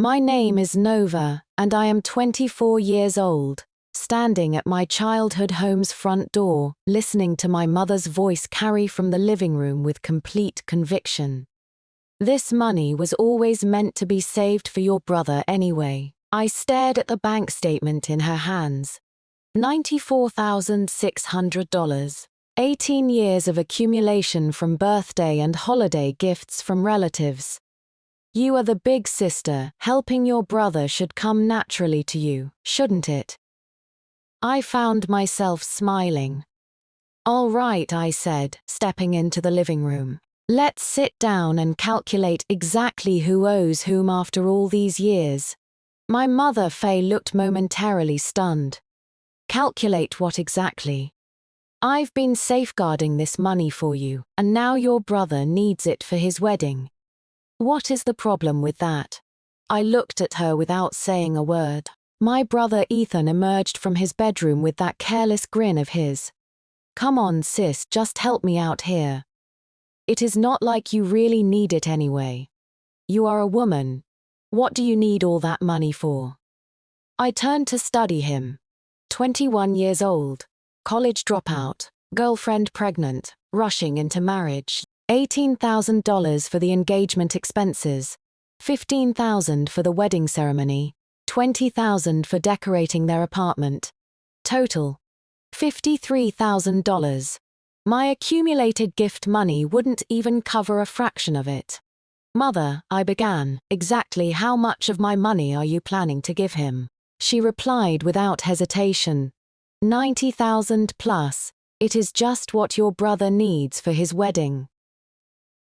My name is Nova, and I am 24 years old, standing at my childhood home's front door, listening to my mother's voice carry from the living room with complete conviction. This money was always meant to be saved for your brother anyway. I stared at the bank statement in her hands. $94,600. 18 years of accumulation from birthday and holiday gifts from relatives. You are the big sister. Helping your brother should come naturally to you, shouldn't it? I found myself smiling. All right, I said, stepping into the living room. Let's sit down and calculate exactly who owes whom after all these years. My mother Faye looked momentarily stunned. Calculate what exactly? I've been safeguarding this money for you, and now your brother needs it for his wedding. What is the problem with that? I looked at her without saying a word. My brother Ethan emerged from his bedroom with that careless grin of his. Come on, sis, just help me out here. It is not like you really need it anyway. You are a woman. What do you need all that money for? I turned to study him. 21 years old, college dropout, girlfriend pregnant, rushing into marriage. $18,000 for the engagement expenses, $15,000 for the wedding ceremony, $20,000 for decorating their apartment. Total, $53,000. My accumulated gift money wouldn't even cover a fraction of it. Mother, I began, exactly how much of my money are you planning to give him? She replied without hesitation. 90,000 plus. It is just what your brother needs for his wedding.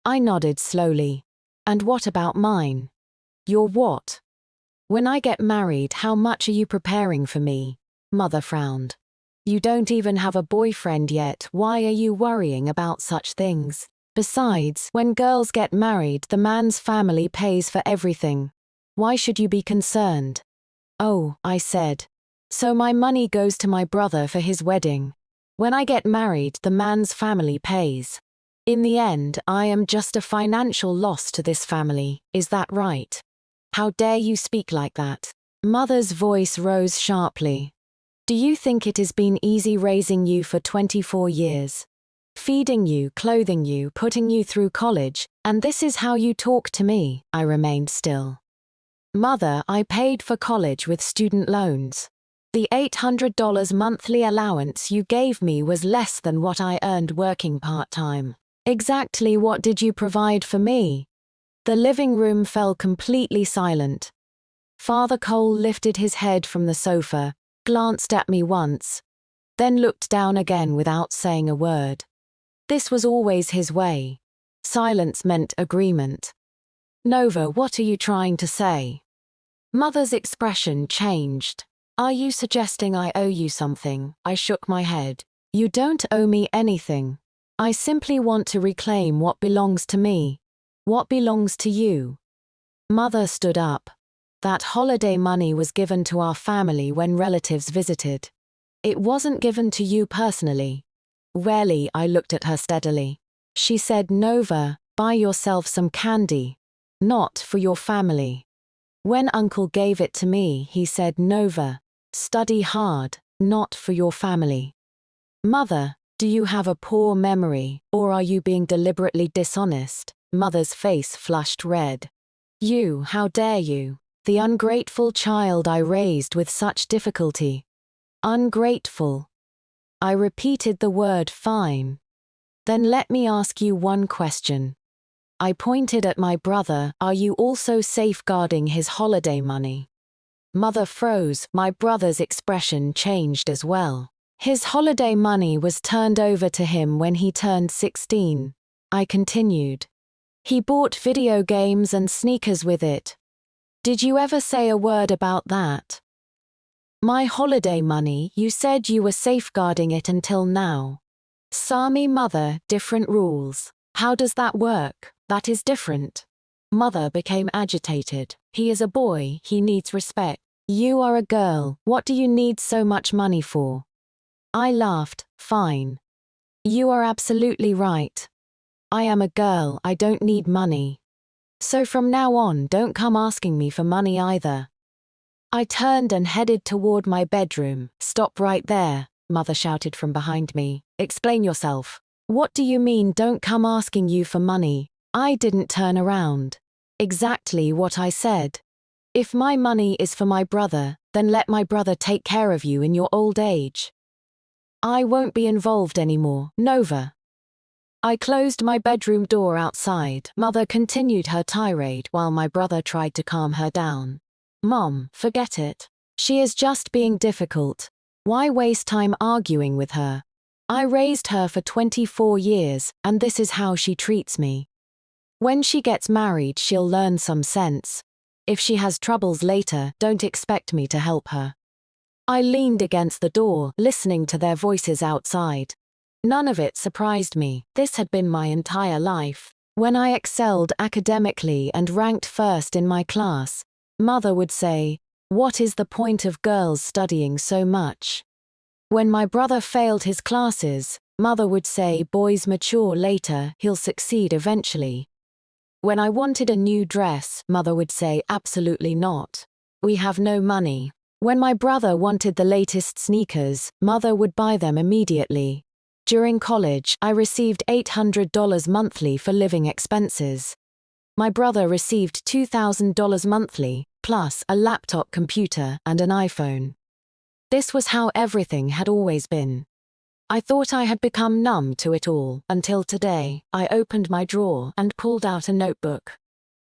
I nodded slowly. And what about mine? Your what? When I get married, how much are you preparing for me? Mother frowned. You don't even have a boyfriend yet. Why are you worrying about such things? Besides, when girls get married, the man's family pays for everything. Why should you be concerned? Oh, I said. So my money goes to my brother for his wedding. When I get married, the man's family pays. In the end, I am just a financial loss to this family, is that right? How dare you speak like that? Mother's voice rose sharply. Do you think it has been easy raising you for 24 years? Feeding you, clothing you, putting you through college, and this is how you talk to me? I remained still. Mother, I paid for college with student loans. The $800 monthly allowance you gave me was less than what I earned working part-time. Exactly what did you provide for me? The living room fell completely silent. Father Cole lifted his head from the sofa, glanced at me once, then looked down again without saying a word. This was always his way. Silence meant agreement. Nova, what are you trying to say? Mother's expression changed. Are you suggesting I owe you something? I shook my head. You don't owe me anything. I simply want to reclaim what belongs to me. What belongs to you? Mother stood up. That holiday money was given to our family when relatives visited. It wasn't given to you personally. Rarely. I looked at her steadily. She said, Nova, buy yourself some candy. Not for your family. When Uncle gave it to me, he said, Nova, study hard, not for your family. Mother, do you have a poor memory, or are you being deliberately dishonest? Mother's face flushed red. You, how dare you? The ungrateful child I raised with such difficulty. Ungrateful. I repeated the word fine. Then let me ask you one question. I pointed at my brother. Are you also safeguarding his holiday money? Mother froze. My brother's expression changed as well. His holiday money was turned over to him when he turned 16. I continued. He bought video games and sneakers with it. Did you ever say a word about that? My holiday money, you said you were safeguarding it until now. Sami, mother, different rules. How does that work? That is different. Mother became agitated. He is a boy, he needs respect. You are a girl, what do you need so much money for? I laughed. Fine. You are absolutely right. I am a girl, I don't need money. So from now on, don't come asking me for money either. I turned and headed toward my bedroom. Stop right there, Mother shouted from behind me. Explain yourself. What do you mean, don't come asking you for money? I didn't turn around. Exactly what I said. If my money is for my brother, then let my brother take care of you in your old age. I won't be involved anymore, Nova. I closed my bedroom door outside. Mother continued her tirade while my brother tried to calm her down. Mom, forget it. She is just being difficult. Why waste time arguing with her? I raised her for 24 years, and this is how she treats me. When she gets married, she'll learn some sense. If she has troubles later, don't expect me to help her. I leaned against the door, listening to their voices outside. None of it surprised me. This had been my entire life. When I excelled academically and ranked first in my class, Mother would say, "What is the point of girls studying so much?" When my brother failed his classes, Mother would say, "Boys mature later, he'll succeed eventually." When I wanted a new dress, Mother would say, "Absolutely not. We have no money." When my brother wanted the latest sneakers, Mother would buy them immediately. During college, I received $800 monthly for living expenses. My brother received $2,000 monthly, plus a laptop computer and an iPhone. This was how everything had always been. I thought I had become numb to it all, until today. I opened my drawer and pulled out a notebook.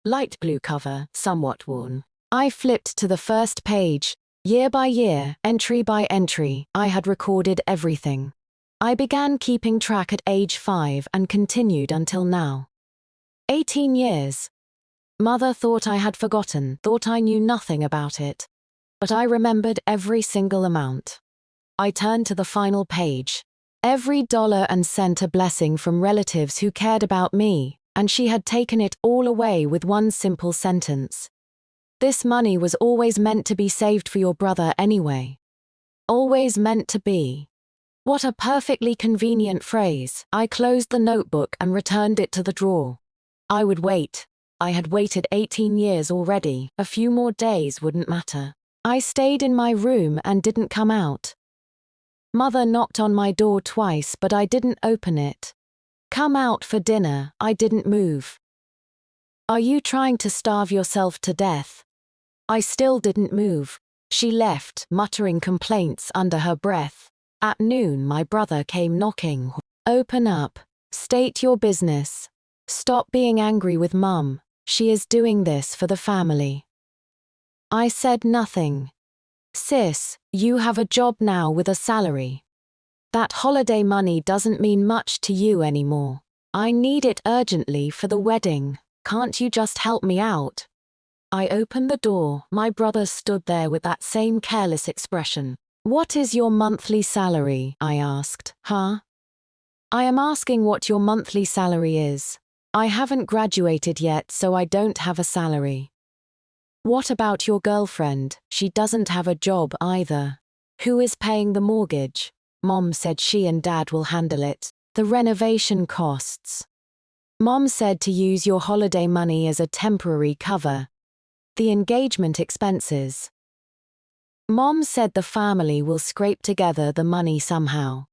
Light blue cover, somewhat worn. I flipped to the first page. Year by year, entry by entry, I had recorded everything. I began keeping track at age 5 and continued until now. 18 years. Mother thought I had forgotten, thought I knew nothing about it. But I remembered every single amount. I turned to the final page. Every dollar and cent a blessing from relatives who cared about me, and she had taken it all away with one simple sentence. This money was always meant to be saved for your brother anyway. Always meant to be. What a perfectly convenient phrase. I closed the notebook and returned it to the drawer. I would wait. I had waited 18 years already. A few more days wouldn't matter. I stayed in my room and didn't come out. Mother knocked on my door twice, but I didn't open it. Come out for dinner, I didn't move. Are you trying to starve yourself to death? I still didn't move. She left, muttering complaints under her breath. At noon, my brother came knocking. Open up. State your business. Stop being angry with Mum. She is doing this for the family. I said nothing. Sis, you have a job now with a salary. That holiday money doesn't mean much to you anymore. I need it urgently for the wedding. Can't you just help me out? I opened the door. My brother stood there with that same careless expression. What is your monthly salary? I asked. Huh? I am asking what your monthly salary is. I haven't graduated yet, so I don't have a salary. What about your girlfriend? She doesn't have a job either. Who is paying the mortgage? Mom said she and Dad will handle it. The renovation costs. Mom said to use your holiday money as a temporary cover. The engagement expenses. Mom said the family will scrape together the money somehow.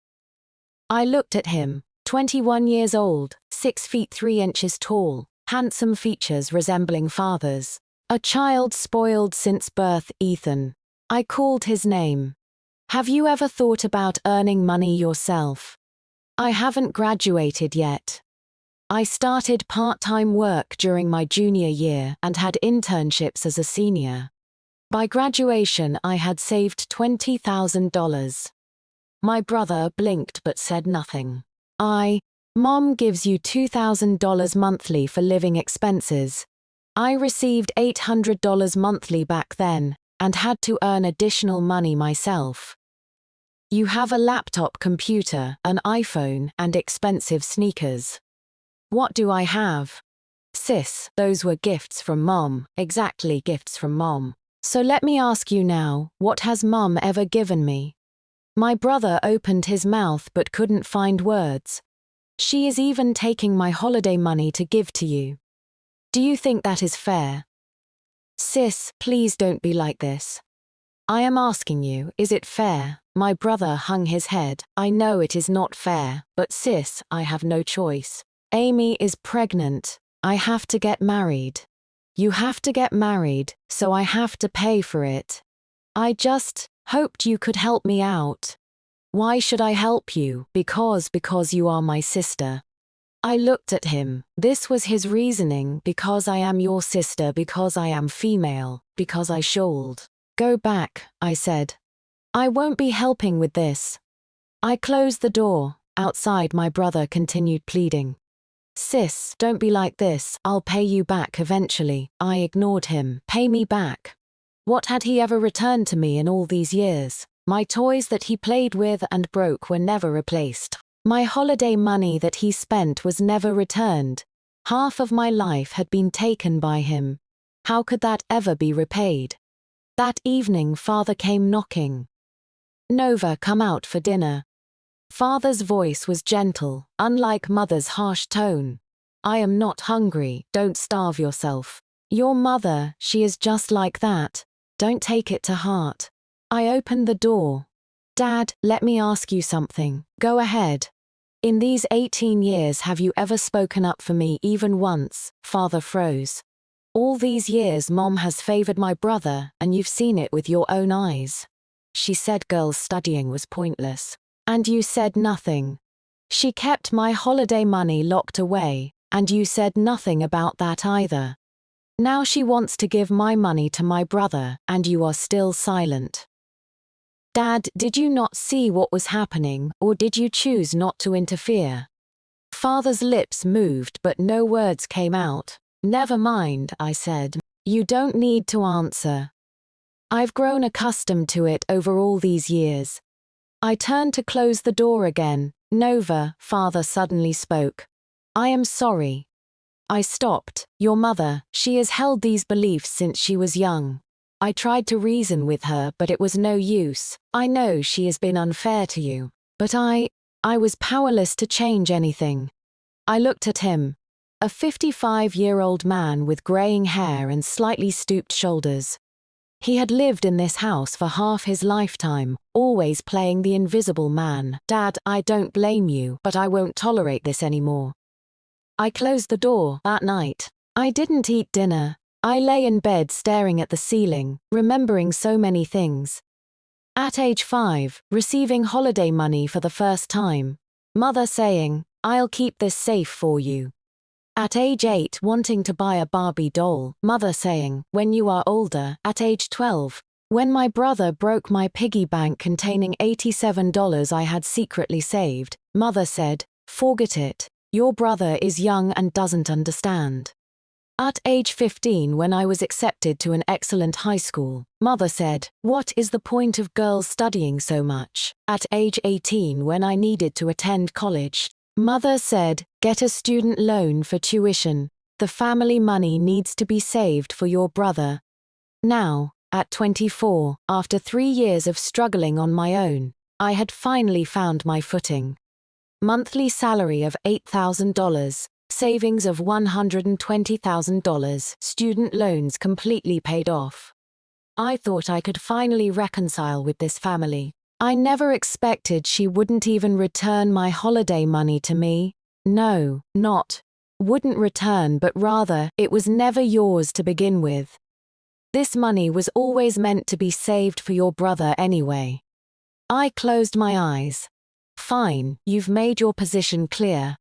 I looked at him, 21 years old, 6 feet 3 inches tall, handsome features resembling father's. A child spoiled since birth, Ethan. I called his name. Have you ever thought about earning money yourself? I haven't graduated yet. I started part-time work during my junior year and had internships as a senior. By graduation, I had saved $20,000. My brother blinked but said nothing. Mom gives you $2,000 monthly for living expenses. I received $800 monthly back then, and had to earn additional money myself. You have a laptop computer, an iPhone, and expensive sneakers. What do I have? Sis, those were gifts from Mom, exactly gifts from Mom. So let me ask you now, what has Mum ever given me? My brother opened his mouth but couldn't find words. She is even taking my holiday money to give to you. Do you think that is fair? Sis, please don't be like this. I am asking you, is it fair? My brother hung his head. I know it is not fair, but sis, I have no choice. Amy is pregnant. I have to get married. You have to get married, so I have to pay for it. I just hoped you could help me out. Why should I help you? Because you are my sister. I looked at him. This was his reasoning, because I am your sister, because I am female, because I should. Go back, I said. I won't be helping with this. I closed the door. Outside, my brother continued pleading. Sis, don't be like this. I'll pay you back eventually. I ignored him. Pay me back. What had he ever returned to me in all these years? My toys that he played with and broke were never replaced. My holiday money that he spent was never returned. Half of my life had been taken by him. How could that ever be repaid? That evening, Father came knocking. Nova, come out for dinner. Father's voice was gentle, unlike Mother's harsh tone. I am not hungry, don't starve yourself. Your mother, she is just like that. Don't take it to heart. I opened the door. Dad, let me ask you something. Go ahead. In these 18 years, have you ever spoken up for me even once? Father froze. All these years Mom has favored my brother, and you've seen it with your own eyes. She said girls studying was pointless. And you said nothing. She kept my holiday money locked away, and you said nothing about that either. Now she wants to give my money to my brother, and you are still silent. Dad, did you not see what was happening, or did you choose not to interfere? Father's lips moved, but no words came out. Never mind, I said. You don't need to answer. I've grown accustomed to it over all these years. I turned to close the door again. Nova, Father suddenly spoke. I am sorry. I stopped. Your mother, she has held these beliefs since she was young. I tried to reason with her, but it was no use. I know she has been unfair to you. But I was powerless to change anything. I looked at him. A 55-year-old man with graying hair and slightly stooped shoulders. He had lived in this house for half his lifetime, always playing the invisible man. Dad, I don't blame you, but I won't tolerate this anymore. I closed the door. That night, I didn't eat dinner. I lay in bed staring at the ceiling, remembering so many things. At age 5, receiving holiday money for the first time. Mother saying, I'll keep this safe for you. At age 8, wanting to buy a Barbie doll. Mother saying, when you are older. At age 12, when my brother broke my piggy bank containing $87 I had secretly saved. Mother said, forget it. Your brother is young and doesn't understand. At age 15, when I was accepted to an excellent high school, Mother said, what is the point of girls studying so much? At age 18, when I needed to attend college, Mother said, get a student loan for tuition. The family money needs to be saved for your brother. Now, at 24, after 3 years of struggling on my own, I had finally found my footing. Monthly salary of $8,000, savings of $120,000, student loans completely paid off. I thought I could finally reconcile with this family. I never expected she wouldn't even return my holiday money to me. No, wouldn't return, but rather, it was never yours to begin with. This money was always meant to be saved for your brother anyway. I closed my eyes. Fine, you've made your position clear.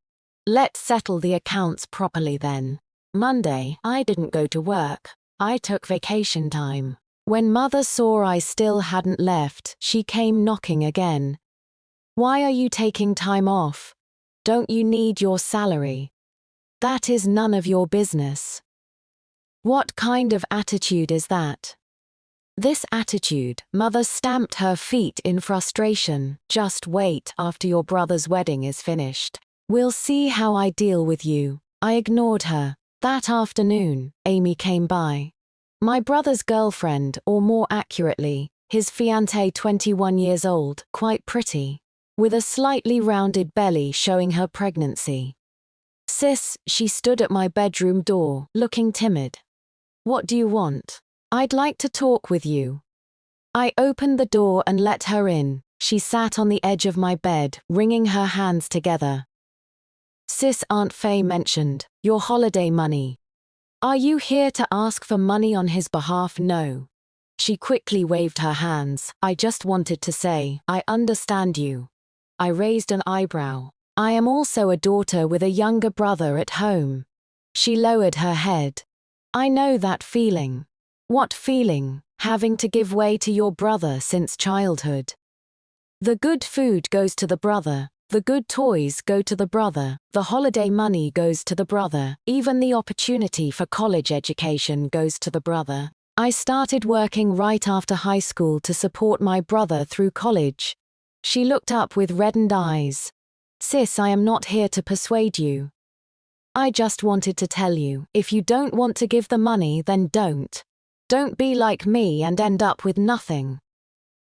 Let's settle the accounts properly then. Monday, I didn't go to work. I took vacation time. When Mother saw I still hadn't left, she came knocking again. Why are you taking time off? Don't you need your salary? That is none of your business. What kind of attitude is that? This attitude, Mother stamped her feet in frustration. Just wait after your brother's wedding is finished. We'll see how I deal with you. I ignored her. That afternoon, Amy came by. My brother's girlfriend, or more accurately, his fiancée, 21 years old, quite pretty, with a slightly rounded belly showing her pregnancy. Sis, she stood at my bedroom door, looking timid. What do you want? I'd like to talk with you. I opened the door and let her in. She sat on the edge of my bed, wringing her hands together. Sis, Aunt Faye mentioned your holiday money. Are you here to ask for money on his behalf? No. She quickly waved her hands. I just wanted to say, I understand you. I raised an eyebrow. I am also a daughter with a younger brother at home. She lowered her head. I know that feeling. What feeling? Having to give way to your brother since childhood. The good food goes to the brother. The good toys go to the brother, the holiday money goes to the brother, even the opportunity for college education goes to the brother. I started working right after high school to support my brother through college. She looked up with reddened eyes. Sis, I am not here to persuade you. I just wanted to tell you, if you don't want to give the money, then don't. Don't be like me and end up with nothing.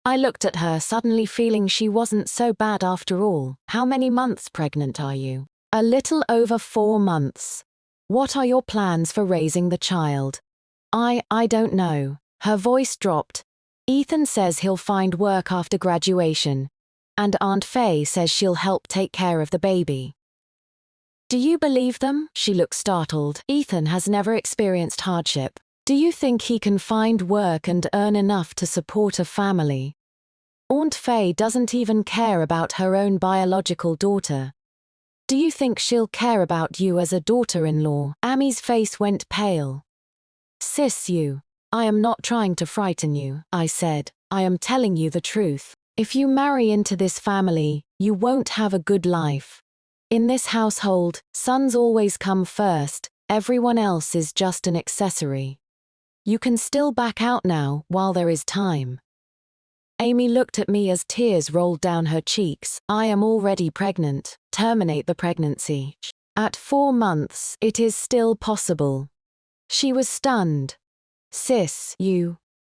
I looked at her, suddenly feeling she wasn't so bad after all. How many months pregnant are you? A little over 4 months. What are your plans for raising the child? I don't know. Her voice dropped. Ethan says he'll find work after graduation. And Aunt Faye says she'll help take care of the baby. Do you believe them? She looked startled. Ethan has never experienced hardship. Do you think he can find work and earn enough to support a family? Aunt Faye doesn't even care about her own biological daughter. Do you think she'll care about you as a daughter-in-law? Amy's face went pale. Sis, I am not trying to frighten you, I said. I am telling you the truth. If you marry into this family, you won't have a good life. In this household, sons always come first, everyone else is just an accessory. You can still back out now, while there is time. Amy looked at me as tears rolled down her cheeks. I am already pregnant. Terminate the pregnancy. At 4 months, it is still possible. She was stunned. Sis,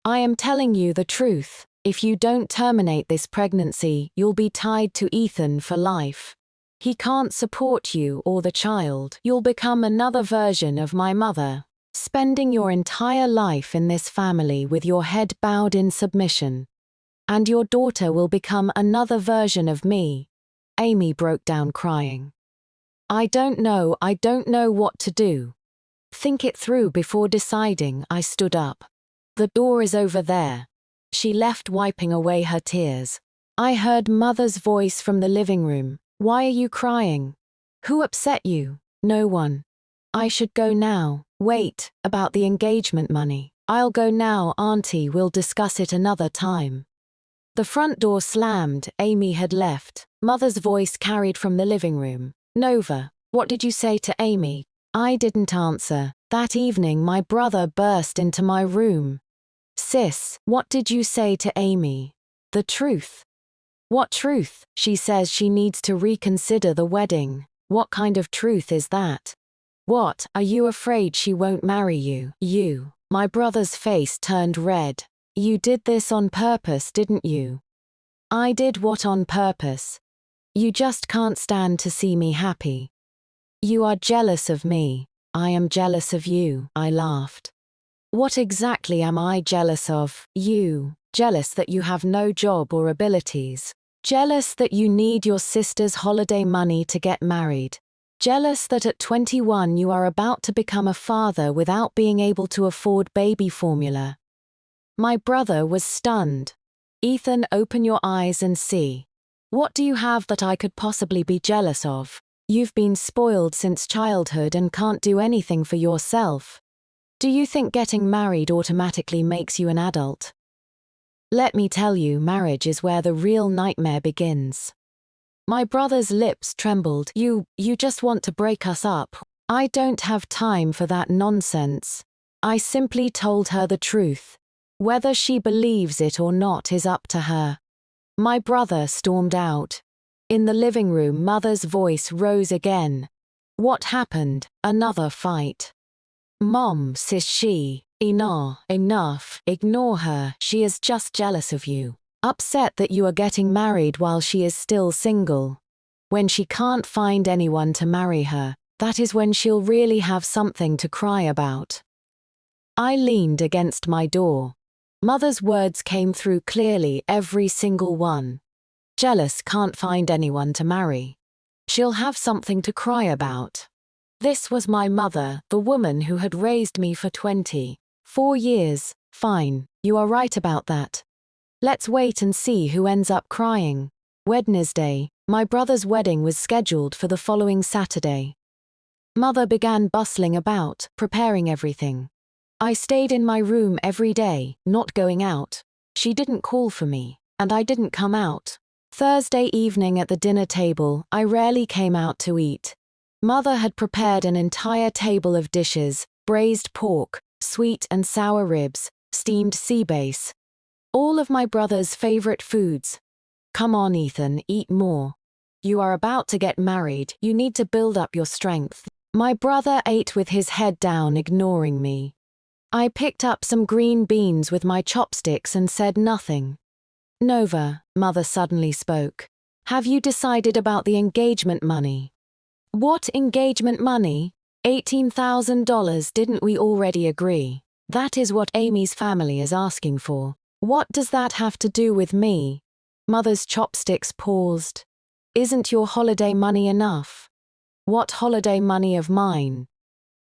I am telling you the truth. If you don't terminate this pregnancy, you'll be tied to Ethan for life. He can't support you or the child. You'll become another version of my mother, spending your entire life in this family with your head bowed in submission. And your daughter will become another version of me. Amy broke down crying. I don't know what to do. Think it through before deciding. I stood up. The door is over there. She left, wiping away her tears. I heard Mother's voice from the living room. Why are you crying? Who upset you? No one. I should go now. Wait, about the engagement money. I'll go now, Auntie, we'll discuss it another time. The front door slammed. Amy had left. Mother's voice carried from the living room. Nova, what did you say to Amy? I didn't answer. That evening my brother burst into my room. Sis, what did you say to Amy? The truth. What truth? She says she needs to reconsider the wedding. What kind of truth is that? What, are you afraid she won't marry you? My brother's face turned red. You did this on purpose, didn't you? I did what on purpose? You just can't stand to see me happy. You are jealous of me. I am jealous of you, I laughed. What exactly am I jealous of? You. Jealous that you have no job or abilities. Jealous that you need your sister's holiday money to get married. Jealous that at 21 you are about to become a father without being able to afford baby formula. My brother was stunned. Ethan, open your eyes and see. What do you have that I could possibly be jealous of? You've been spoiled since childhood and can't do anything for yourself. Do you think getting married automatically makes you an adult? Let me tell you, marriage is where the real nightmare begins. My brother's lips trembled. You just want to break us up. I don't have time for that nonsense. I simply told her the truth. Whether she believes it or not is up to her. My brother stormed out. In the living room, Mother's voice rose again. What happened? Another fight. Mom, says she. Enough. Ignore her. She is just jealous of you. Upset that you are getting married while she is still single. When she can't find anyone to marry her, That is when she'll really have something to cry about. I leaned against my door. Mother's words came through clearly, every single one. Jealous, can't find anyone to marry. She'll have something to cry about. This was my mother, the woman who had raised me for 24 years. Fine, you are right about that. Let's wait and see who ends up crying. Wednesday, my brother's wedding was scheduled for the following Saturday. Mother began bustling about, preparing everything. I stayed in my room every day, not going out. She didn't call for me, and I didn't come out. Thursday evening at the dinner table, I rarely came out to eat. Mother had prepared an entire table of dishes: braised pork, sweet and sour ribs, steamed sea bass. All of my brother's favorite foods. Come on, Ethan, eat more. You are about to get married, you need to build up your strength. My brother ate with his head down, ignoring me. I picked up some green beans with my chopsticks and said nothing. Nova, Mother suddenly spoke. Have you decided about the engagement money? What engagement money? $18,000, didn't we already agree? That is what Amy's family is asking for. What does that have to do with me? Mother's chopsticks paused. Isn't your holiday money enough? What holiday money of mine?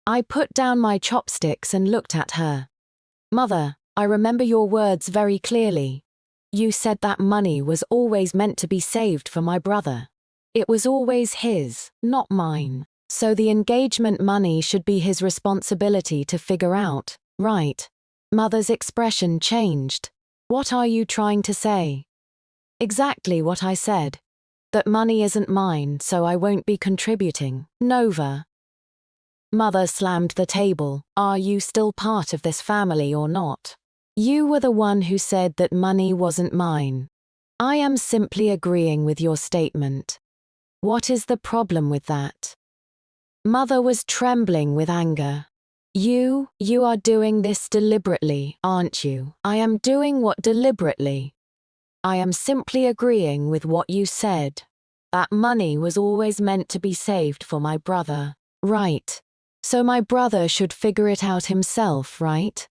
I put down my chopsticks and looked at her. Mother, I remember your words very clearly. You said that money was always meant to be saved for my brother. It was always his, not mine. So the engagement money should be his responsibility to figure out, right? Mother's expression changed. What are you trying to say? Exactly what I said. That money isn't mine, so I won't be contributing. Nova. Mother slammed the table. Are you still part of this family or not? You were the one who said that money wasn't mine. I am simply agreeing with your statement. What is the problem with that? Mother was trembling with anger. You are doing this deliberately, aren't you? I am doing what deliberately? I am simply agreeing with what you said. That money was always meant to be saved for my brother. Right. So my brother should figure it out himself, right?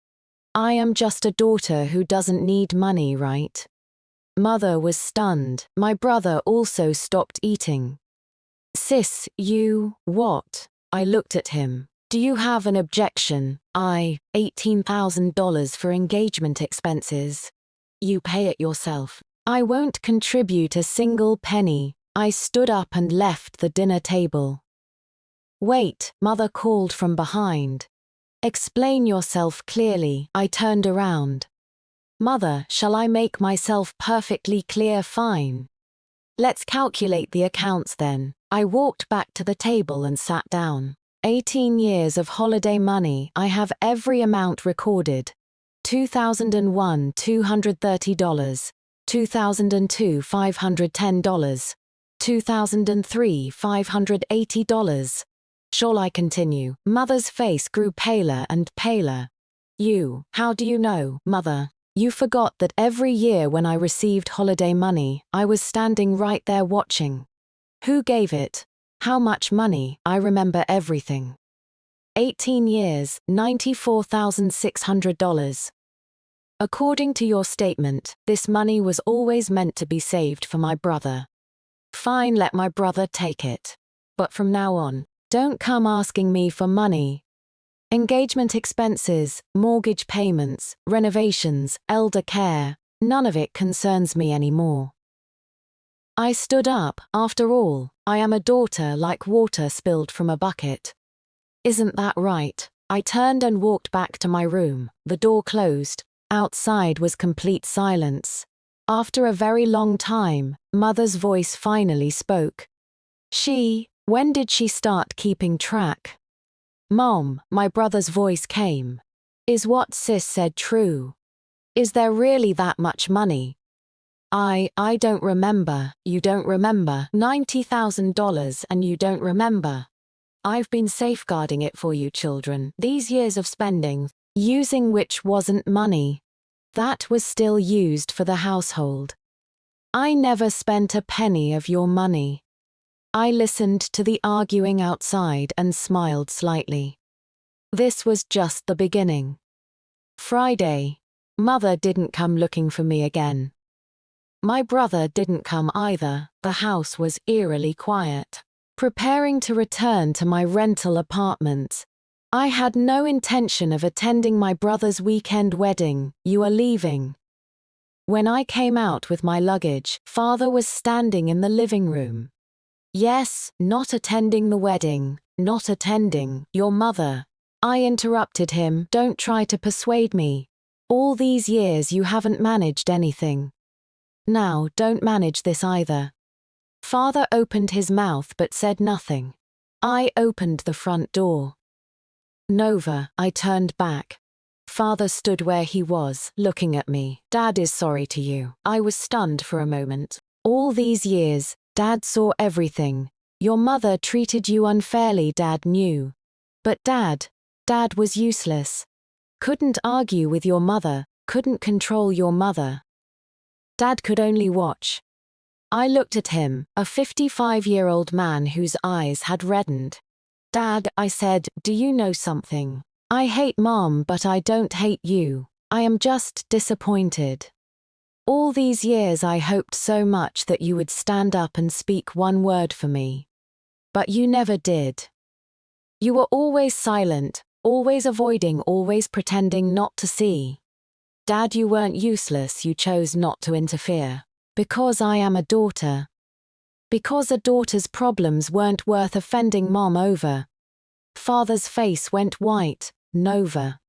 I am just a daughter who doesn't need money, right? Mother was stunned. My brother also stopped eating. Sis, what? I looked at him. Do you have an objection? $18,000 for engagement expenses. You pay it yourself. I won't contribute a single penny. I stood up and left the dinner table. Wait, Mother called from behind. Explain yourself clearly. I turned around. Mother, shall I make myself perfectly clear? Fine. Let's calculate the accounts then. I walked back to the table and sat down. 18 years of holiday money, I have every amount recorded. 2001, $230. 2002, $510. 2003, $580. Shall I continue? Mother's face grew paler and paler. How do you know, Mother? You forgot that every year when I received holiday money, I was standing right there watching. Who gave it? How much money? I remember everything. 18 years, $94,600. According to your statement, this money was always meant to be saved for my brother. Fine, let my brother take it. But from now on, don't come asking me for money. Engagement expenses, mortgage payments, renovations, elder care, none of it concerns me anymore. I stood up. After all, I am a daughter like water spilled from a bucket. Isn't that right? I turned and walked back to my room. The door closed. Outside was complete silence. After a very long time, Mother's voice finally spoke. When did she start keeping track? Mom, my brother's voice came. Is what Sis said true? Is there really that much money? I don't remember. You don't remember. $90,000 and you don't remember. I've been safeguarding it for you children. These years of spending, using which wasn't money. That was still used for the household. I never spent a penny of your money. I listened to the arguing outside and smiled slightly. This was just the beginning. Friday. Mother didn't come looking for me again. My brother didn't come either. The house was eerily quiet. Preparing to return to my rental apartment. I had no intention of attending my brother's weekend wedding. You are leaving. When I came out with my luggage, Father was standing in the living room. Yes, not attending the wedding, not attending. Your mother. I interrupted him. Don't try to persuade me. All these years you haven't managed anything. Now don't manage this either. Father opened his mouth but said nothing. I opened the front door. Nova. I turned back. Father stood where he was, looking at me. Dad is sorry to you. I was stunned for a moment. All these years, Dad saw everything. Your mother treated you unfairly, Dad knew. But Dad was useless. Couldn't argue with your mother, couldn't control your mother. Dad could only watch. I looked at him, a 55-year-old man whose eyes had reddened. Dad, I said, do you know something? I hate Mom, but I don't hate you. I am just disappointed. All these years I hoped so much that you would stand up and speak one word for me. But you never did. You were always silent, always avoiding, always pretending not to see. Dad, you weren't useless, you chose not to interfere. Because I am a daughter. Because a daughter's problems weren't worth offending Mom over. Father's face went white. Nova.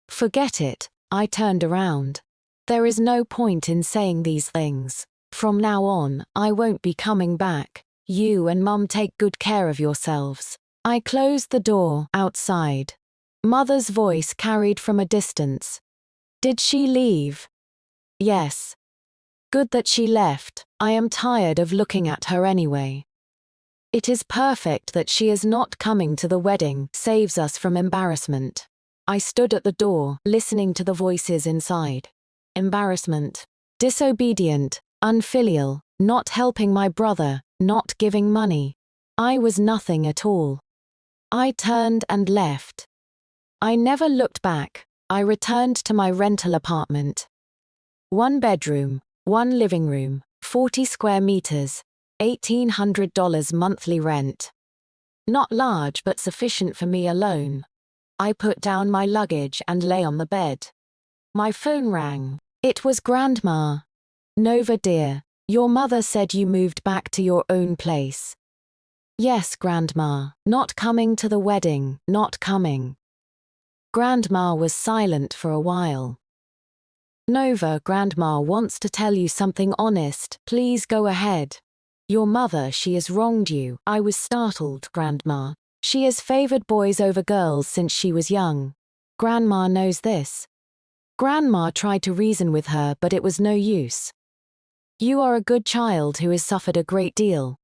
Forget it. I turned around. There is no point in saying these things. From now on, I won't be coming back. You and Mum take good care of yourselves. I closed the door. Outside. Mother's voice carried from a distance. Did she leave? Yes. Good that she left. I am tired of looking at her anyway. It is perfect that she is not coming to the wedding, saves us from embarrassment. I stood at the door, listening to the voices inside. Embarrassment. Disobedient, unfilial, not helping my brother, not giving money. I was nothing at all. I turned and left. I never looked back. I returned to my rental apartment. 1 bedroom, 1 living room, 40 square meters, $1,800 monthly rent. Not large but sufficient for me alone. I put down my luggage and lay on the bed. My phone rang. It was Grandma. Nova dear, your mother said you moved back to your own place. Yes, Grandma, not coming to the wedding, not coming. Grandma was silent for a while. Nova, Grandma wants to tell you something honest, please go ahead. Your mother, she has wronged you. I was startled, Grandma. She has favored boys over girls since she was young. Grandma knows this. Grandma tried to reason with her, but it was no use. You are a good child who has suffered a great deal.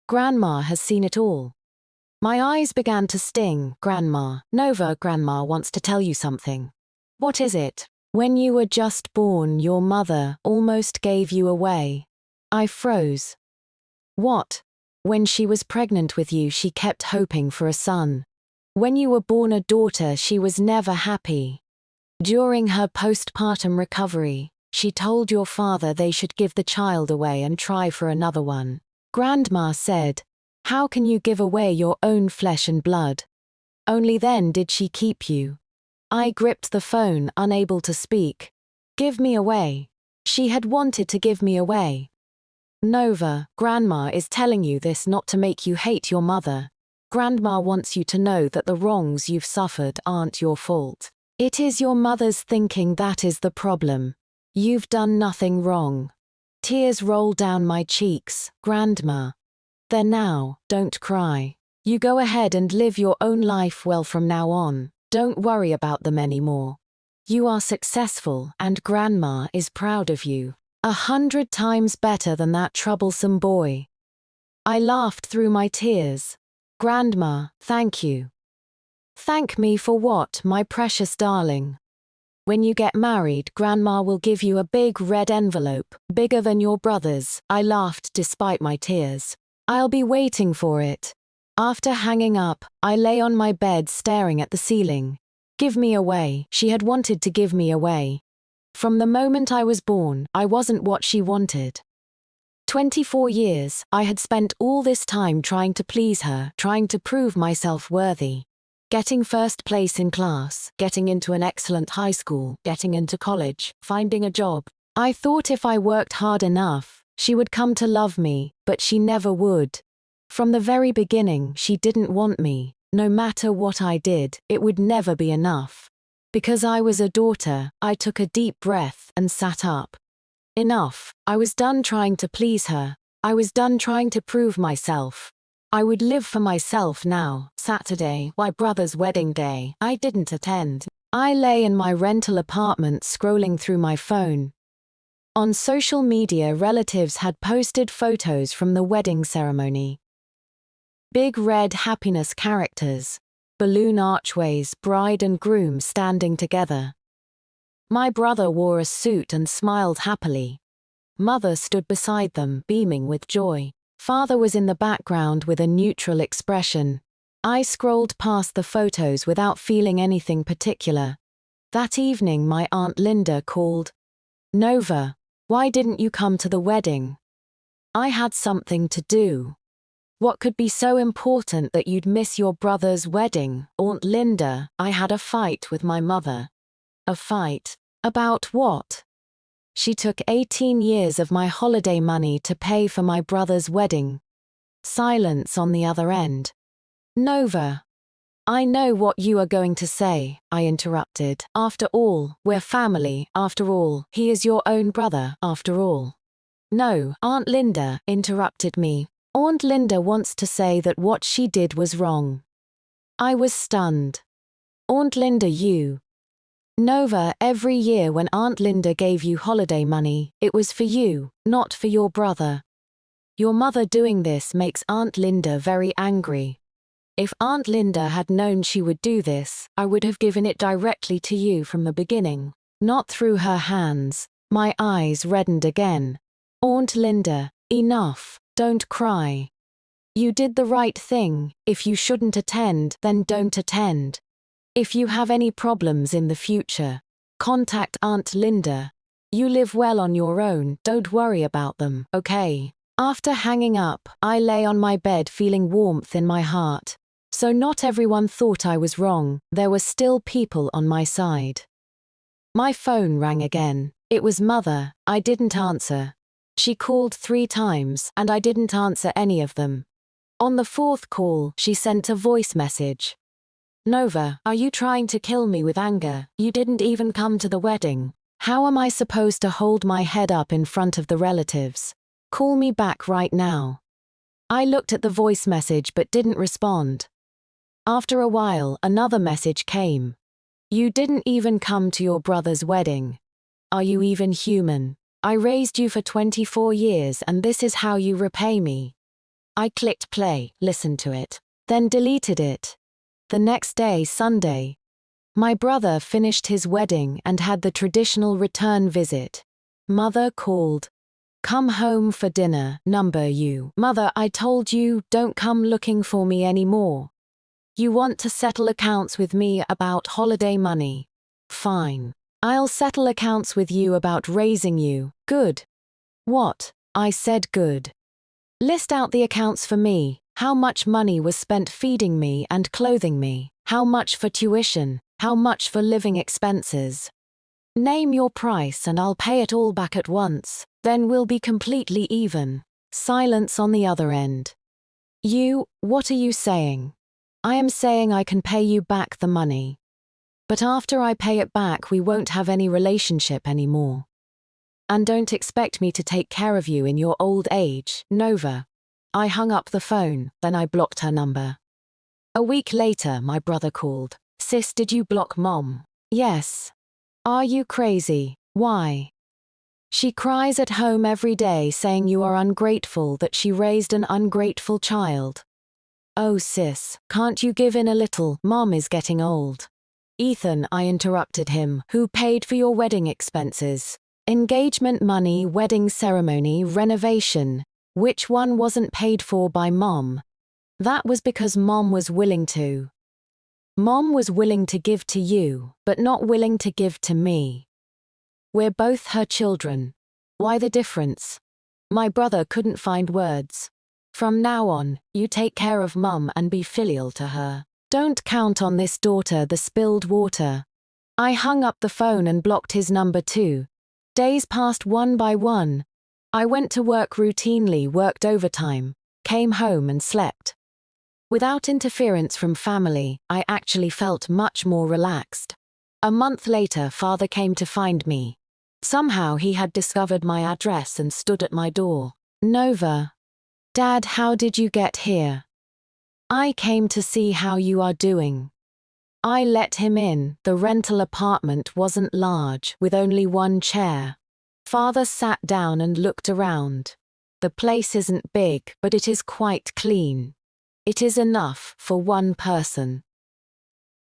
Grandma has seen it all. My eyes began to sting. Grandma, Nova, Grandma wants to tell you something. What is it? When you were just born, your mother almost gave you away. I froze. What? When she was pregnant with you, she kept hoping for a son. When you were born a daughter, she was never happy. During her postpartum recovery, she told your father they should give the child away and try for another one. Grandma said, how can you give away your own flesh and blood? Only then did she keep you. I gripped the phone, unable to speak. Give me away. She had wanted to give me away. Nova, Grandma is telling you this not to make you hate your mother. Grandma wants you to know that the wrongs you've suffered aren't your fault. It is your mother's thinking that is the problem. You've done nothing wrong. Tears roll down my cheeks. Grandma. There now, don't cry. You go ahead and live your own life well from now on. Don't worry about them anymore. You are successful and Grandma is proud of you. 100 times better than that troublesome boy. I laughed through my tears. Grandma, thank you. Thank me for what, my precious darling? When you get married, Grandma will give you a big red envelope, bigger than your brother's. I laughed despite my tears. I'll be waiting for it. After hanging up, I lay on my bed staring at the ceiling. Give me away. She had wanted to give me away. From the moment I was born, I wasn't what she wanted. 24 years, I had spent all this time trying to please her, trying to prove myself worthy. Getting first place in class, getting into an excellent high school, getting into college, finding a job. I thought if I worked hard enough, she would come to love me, but she never would. From the very beginning, she didn't want me. No matter what I did, it would never be enough. Because I was a daughter, I took a deep breath and sat up. Enough. I was done trying to please her. I was done trying to prove myself. I would live for myself now. Saturday, my brother's wedding day. I didn't attend. I lay in my rental apartment scrolling through my phone. On social media, relatives had posted photos from the wedding ceremony. Big red happiness characters. Balloon archways, bride and groom standing together. My brother wore a suit and smiled happily. Mother stood beside them, beaming with joy. Father was in the background with a neutral expression. I scrolled past the photos without feeling anything particular. That evening, my Aunt Linda called. Nova, why didn't you come to the wedding? I had something to do. What could be so important that you'd miss your brother's wedding, Aunt Linda? I had a fight with my mother. A fight? About what? She took 18 years of my holiday money to pay for my brother's wedding. Silence on the other end. Nova. I know what you are going to say, I interrupted. After all, we're family. After all, he is your own brother, after all. No, Aunt Linda interrupted me. Aunt Linda wants to say that what she did was wrong. I was stunned. Aunt Linda, you. Nova, every year when Aunt Linda gave you holiday money, it was for you, not for your brother. Your mother doing this makes Aunt Linda very angry. If Aunt Linda had known she would do this, I would have given it directly to you from the beginning, not through her hands. My eyes reddened again. Aunt Linda, enough, don't cry. You did the right thing. If you shouldn't attend, then don't attend. If you have any problems in the future, contact Aunt Linda. You live well on your own, don't worry about them, okay? After hanging up, I lay on my bed feeling warmth in my heart. So not everyone thought I was wrong, there were still people on my side. My phone rang again. It was Mother. I didn't answer. She called 3 times, and I didn't answer any of them. On the 4th call, she sent a voice message. Nova, are you trying to kill me with anger? You didn't even come to the wedding. How am I supposed to hold my head up in front of the relatives? Call me back right now. I looked at the voice message but didn't respond. After a while, another message came. You didn't even come to your brother's wedding. Are you even human? I raised you for 24 years and this is how you repay me. I clicked play, listened to it, then deleted it. The next day, Sunday, my brother finished his wedding and had the traditional return visit. Mother called. Come home for dinner, number you. Mother, I told you, don't come looking for me anymore. You want to settle accounts with me about holiday money. Fine. I'll settle accounts with you about raising you. Good. What? I said good. List out the accounts for me. How much money was spent feeding me and clothing me? How much for tuition? How much for living expenses? Name your price and I'll pay it all back at once. Then we'll be completely even. Silence on the other end. You, what are you saying? I am saying I can pay you back the money. But after I pay it back, we won't have any relationship anymore. And don't expect me to take care of you in your old age, Nova. I hung up the phone, then I blocked her number. A week later, my brother called. Sis, did you block Mom? Yes. Are you crazy? Why? She cries at home every day saying you are ungrateful, that she raised an ungrateful child. Oh sis, can't you give in a little? Mom is getting old. Ethan, I interrupted him, who paid for your wedding expenses? Engagement money, wedding ceremony, renovation. Which one wasn't paid for by Mom? That was because Mom was willing to. Mom was willing to give to you, but not willing to give to me. We're both her children. Why the difference? My brother couldn't find words. From now on, you take care of Mum and be filial to her. Don't count on this daughter the spilled water. I hung up the phone and blocked his number too. Days passed one by one. I went to work routinely, worked overtime, came home and slept. Without interference from family, I actually felt much more relaxed. A month later, Father came to find me. Somehow he had discovered my address and stood at my door. Nova. Dad, how did you get here? I came to see how you are doing. I let him in. The rental apartment wasn't large, with only one chair. Father sat down and looked around. The place isn't big, but it is quite clean. It is enough for one person.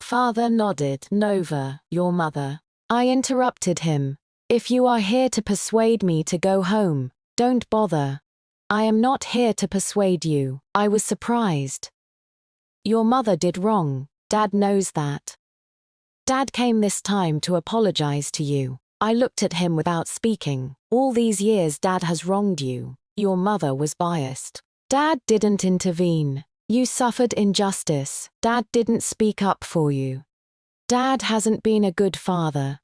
Father nodded. Nova, your mother. I interrupted him. If you are here to persuade me to go home, don't bother. I am not here to persuade you. I was surprised. Your mother did wrong. Dad knows that. Dad came this time to apologize to you. I looked at him without speaking. All these years Dad has wronged you. Your mother was biased. Dad didn't intervene. You suffered injustice. Dad didn't speak up for you. Dad hasn't been a good father.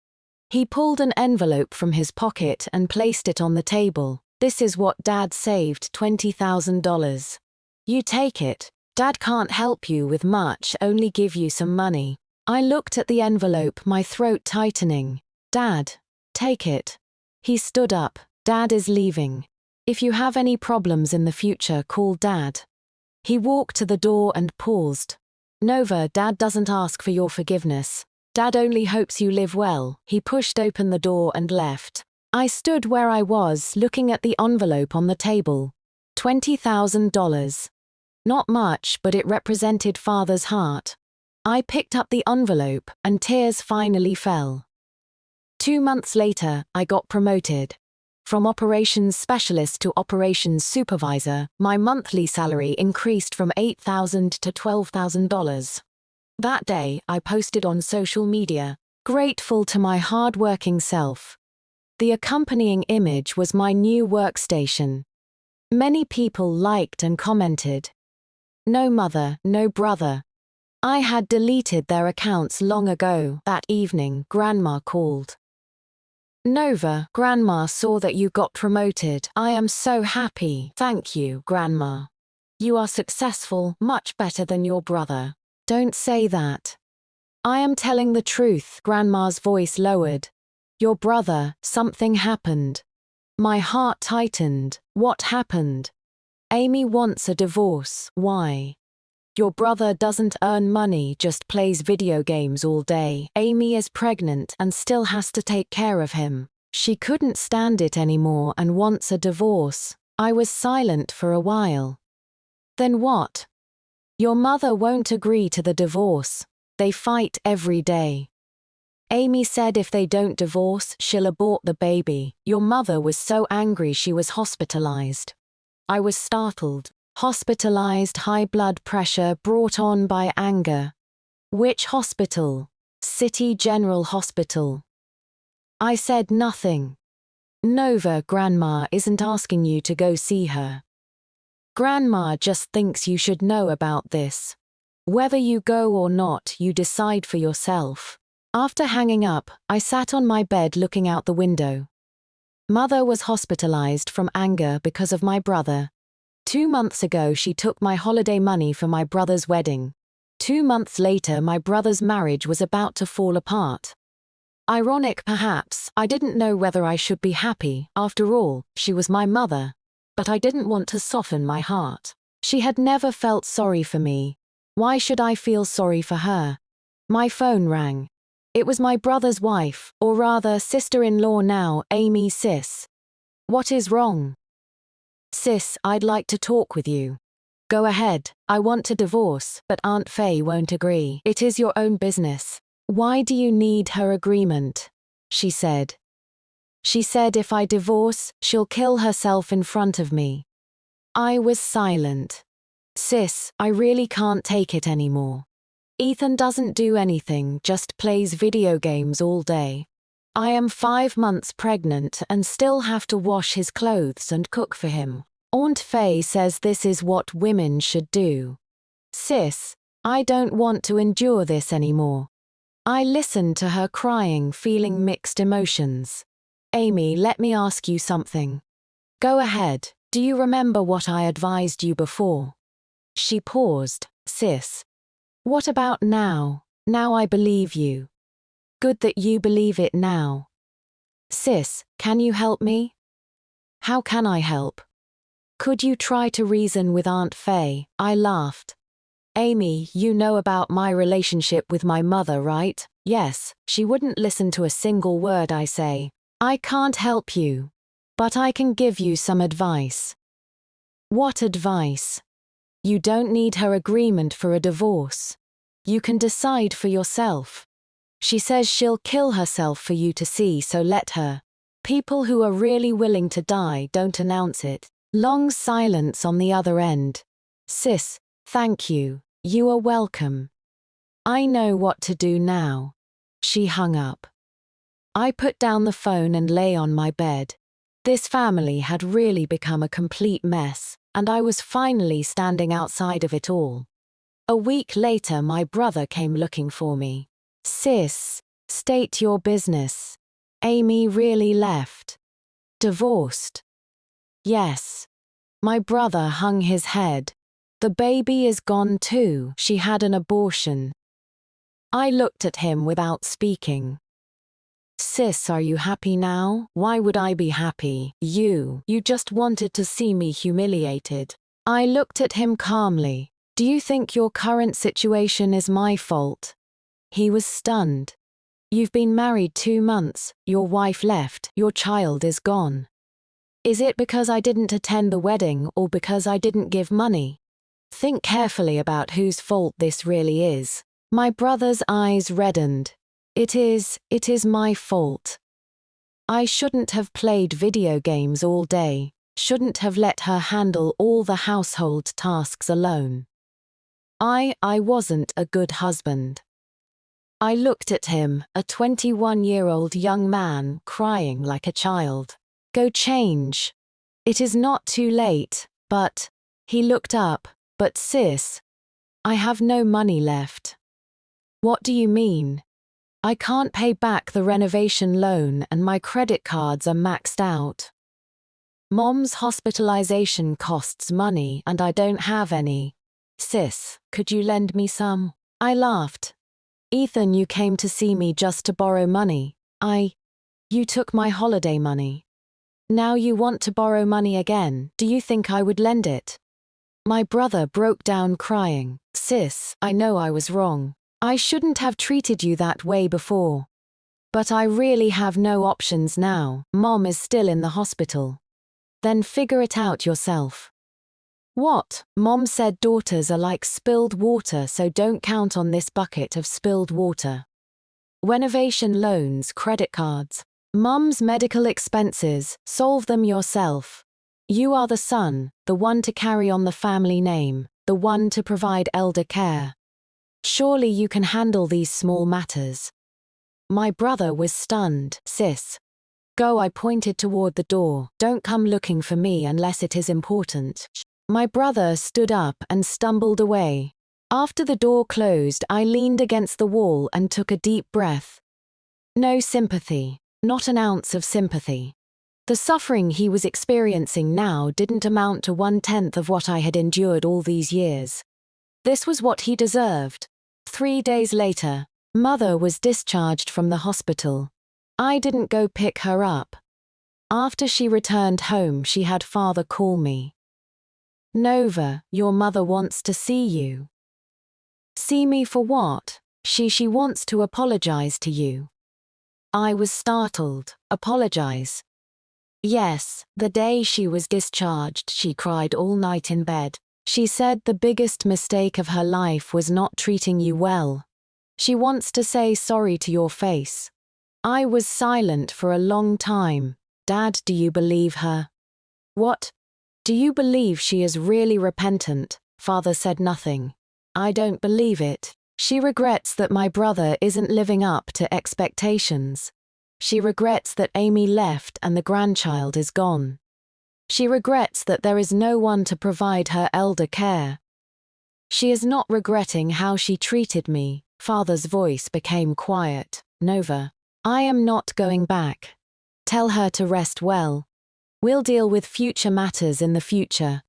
He pulled an envelope from his pocket and placed it on the table. This is what Dad saved, $20,000. You take it. Dad can't help you with much, only give you some money. I looked at the envelope, my throat tightening. Dad, take it. He stood up. Dad is leaving. If you have any problems in the future, call Dad. He walked to the door and paused. Nova, Dad doesn't ask for your forgiveness. Dad only hopes you live well. He pushed open the door and left. I stood where I was, looking at the envelope on the table. $20,000. Not much, but it represented Father's heart. I picked up the envelope, and tears finally fell. 2 months later, I got promoted. From operations specialist to operations supervisor, my monthly salary increased from $8,000 to $12,000. That day, I posted on social media, grateful to my hard-working self. The accompanying image was my new workstation. Many people liked and commented. No mother, no brother. I had deleted their accounts long ago. That evening, Grandma called. Nova, Grandma saw that you got promoted. I am so happy. Thank you, Grandma. You are successful, much better than your brother. Don't say that. I am telling the truth. Grandma's voice lowered. Your brother, something happened. My heart tightened. What happened? Amy wants a divorce. Why? Your brother doesn't earn money, just plays video games all day. Amy is pregnant and still has to take care of him. She couldn't stand it anymore and wants a divorce. I was silent for a while. Then what? Your mother won't agree to the divorce. They fight every day. Amy said if they don't divorce, she'll abort the baby. Your mother was so angry she was hospitalized. I was startled. Hospitalized, high blood pressure brought on by anger. Which hospital? City General Hospital. I said nothing. Nova, Grandma isn't asking you to go see her. Grandma just thinks you should know about this. Whether you go or not, you decide for yourself. After hanging up, I sat on my bed looking out the window. Mother was hospitalized from anger because of my brother. 2 months ago she took my holiday money for my brother's wedding. 2 months later my brother's marriage was about to fall apart. Ironic perhaps, I didn't know whether I should be happy. After all, she was my mother. But I didn't want to soften my heart. She had never felt sorry for me. Why should I feel sorry for her? My phone rang. It was my brother's wife, or rather sister-in-law now, Amy. Sis. What is wrong? Sis, I'd like to talk with you. Go ahead. I want to divorce, but Aunt Faye won't agree. It is your own business. Why do you need her agreement? She said. She said if I divorce, she'll kill herself in front of me. I was silent. Sis, I really can't take it anymore. Ethan doesn't do anything, just plays video games all day. I am 5 months pregnant and still have to wash his clothes and cook for him. Aunt Faye says this is what women should do. Sis, I don't want to endure this anymore. I listened to her crying, feeling mixed emotions. Amy, let me ask you something. Go ahead, do you remember what I advised you before? She paused. Sis. What about now? Now I believe you. Good that you believe it now. Sis, can you help me? How can I help? Could you try to reason with Aunt Faye? I laughed. Amy, you know about my relationship with my mother, right? Yes, she wouldn't listen to a single word I say. I can't help you, but I can give you some advice. What advice? You don't need her agreement for a divorce. You can decide for yourself. She says she'll kill herself for you to see, so let her. People who are really willing to die don't announce it. Long silence on the other end. Sis, thank you. You are welcome. I know what to do now. She hung up. I put down the phone and lay on my bed. This family had really become a complete mess, and I was finally standing outside of it all. A week later, my brother came looking for me. Sis, state your business. Amy really left. Divorced. Yes. My brother hung his head. The baby is gone too. She had an abortion. I looked at him without speaking. Sis, are you happy now? Why would I be happy? You just wanted to see me humiliated. I looked at him calmly. Do you think your current situation is my fault? He was stunned. You've been married 2 months, your wife left, your child is gone. Is it because I didn't attend the wedding or because I didn't give money? Think carefully about whose fault this really is. My brother's eyes reddened. It is my fault. I shouldn't have played video games all day, shouldn't have let her handle all the household tasks alone. I wasn't a good husband. I looked at him, a 21-year-old young man, crying like a child. Go change. It is not too late, but, he looked up, but sis, I have no money left. What do you mean? I can't pay back the renovation loan and my credit cards are maxed out. Mom's hospitalization costs money and I don't have any. Sis, could you lend me some? I laughed. Ethan, you came to see me just to borrow money. You took my holiday money. Now you want to borrow money again. Do you think I would lend it? My brother broke down crying. Sis, I know I was wrong. I shouldn't have treated you that way before. But I really have no options now. Mom is still in the hospital. Then figure it out yourself. What? Mom said daughters are like spilled water, so don't count on this bucket of spilled water. Renovation loans, credit cards. Mom's medical expenses, solve them yourself. You are the son, the one to carry on the family name, the one to provide elder care. Surely you can handle these small matters. My brother was stunned. Sis. Go, I pointed toward the door. Don't come looking for me unless it is important. My brother stood up and stumbled away. After the door closed, I leaned against the wall and took a deep breath. No sympathy, not an ounce of sympathy. The suffering he was experiencing now didn't amount to 1/10 of what I had endured all these years. This was what he deserved. 3 days later, Mother was discharged from the hospital. I didn't go pick her up. After she returned home, she had Father call me. Nova, your mother wants to see you. See me for what? She wants to apologize to you. I was startled. Apologize? Yes, the day she was discharged, she cried all night in bed. She said the biggest mistake of her life was not treating you well. She wants to say sorry to your face. I was silent for a long time. Dad, do you believe her? What? Do you believe she is really repentant? Father said nothing. I don't believe it. She regrets that my brother isn't living up to expectations. She regrets that Amy left and the grandchild is gone. She regrets that there is no one to provide her elder care. She is not regretting how she treated me. Father's voice became quiet. Nova, I am not going back. Tell her to rest well. We'll deal with future matters in the future.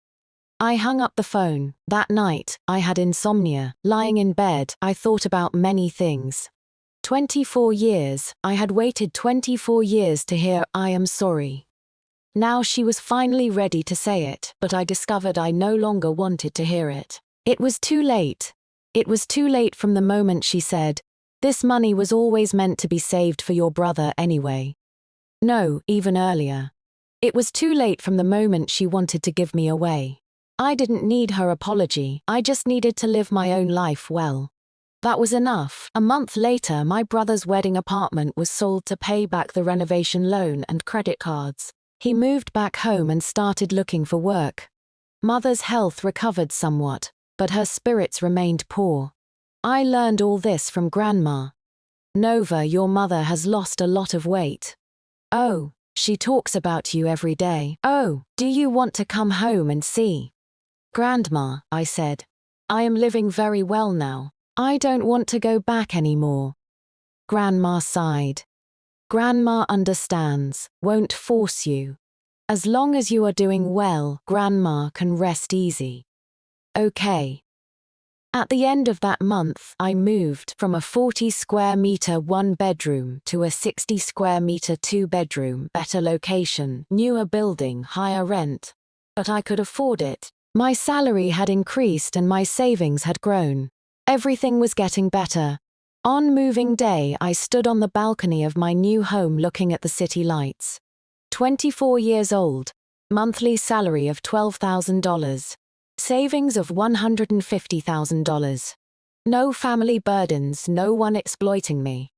I hung up the phone. That night, I had insomnia. Lying in bed, I thought about many things. 24 years, I had waited 24 years to hear, I am sorry. Now she was finally ready to say it, but I discovered I no longer wanted to hear it. It was too late. It was too late from the moment she said, this money was always meant to be saved for your brother anyway. No, even earlier. It was too late from the moment she wanted to give me away. I didn't need her apology, I just needed to live my own life well. That was enough. A month later, my brother's wedding apartment was sold to pay back the renovation loan and credit cards. He moved back home and started looking for work. Mother's health recovered somewhat, but her spirits remained poor. I learned all this from Grandma. Nova, your mother has lost a lot of weight. Oh, she talks about you every day. Oh, do you want to come home and see? Grandma, I said. I am living very well now. I don't want to go back anymore. Grandma sighed. Grandma understands, won't force you. As long as you are doing well, Grandma can rest easy. Okay. At the end of that month, I moved from a 40 square meter one-bedroom to a 60 square meter two-bedroom, better location, newer building, higher rent. But I could afford it. My salary had increased and my savings had grown. Everything was getting better. On moving day, I stood on the balcony of my new home looking at the city lights. 24 years old. Monthly salary of $12,000. Savings of $150,000. No family burdens, no one exploiting me.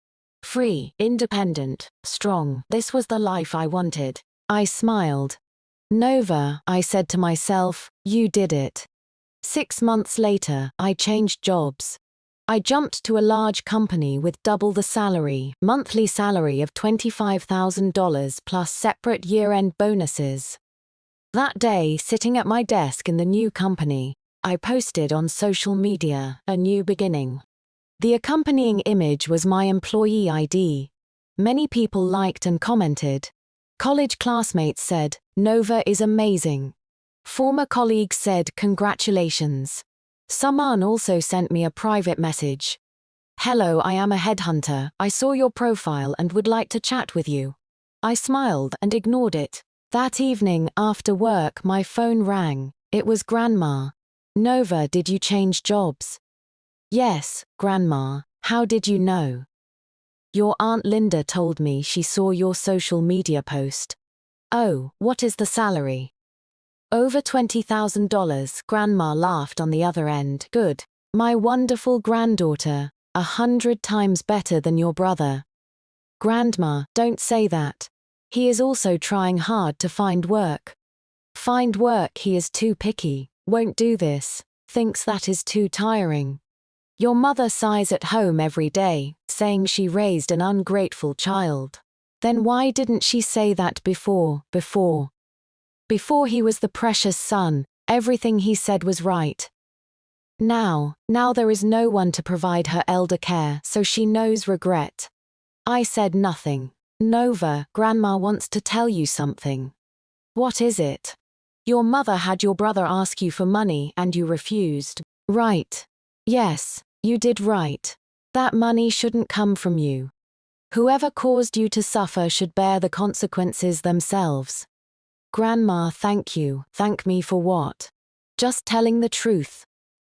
Free, independent, strong. This was the life I wanted. I smiled. Nova, I said to myself, you did it. 6 months later, I changed jobs. I jumped to a large company with double the salary, monthly salary of $25,000 plus separate year-end bonuses. That day, sitting at my desk in the new company, I posted on social media, a new beginning. The accompanying image was my employee ID. Many people liked and commented. College classmates said, Nova is amazing. Former colleagues said, congratulations. Someone also sent me a private message. Hello, I am a headhunter. I saw your profile and would like to chat with you. I smiled and ignored it. That evening, after work, my phone rang. It was Grandma. Nova, did you change jobs? Yes, Grandma. How did you know? Your Aunt Linda told me she saw your social media post. Oh, what is the salary? Over $20,000, Grandma laughed on the other end. Good. My wonderful granddaughter, 100 times better than your brother. Grandma, don't say that. He is also trying hard to find work. Find work, he is too picky, won't do this, thinks that is too tiring. Your mother sighs at home every day, saying she raised an ungrateful child. Then why didn't she say that before? Before he was the precious son, everything he said was right. Now there is no one to provide her elder care, so she knows regret. I said nothing. Nova, Grandma wants to tell you something. What is it? Your mother had your brother ask you for money and you refused. Right. Yes, you did right. That money shouldn't come from you. Whoever caused you to suffer should bear the consequences themselves. Grandma, thank you. Thank me for what? Just telling the truth.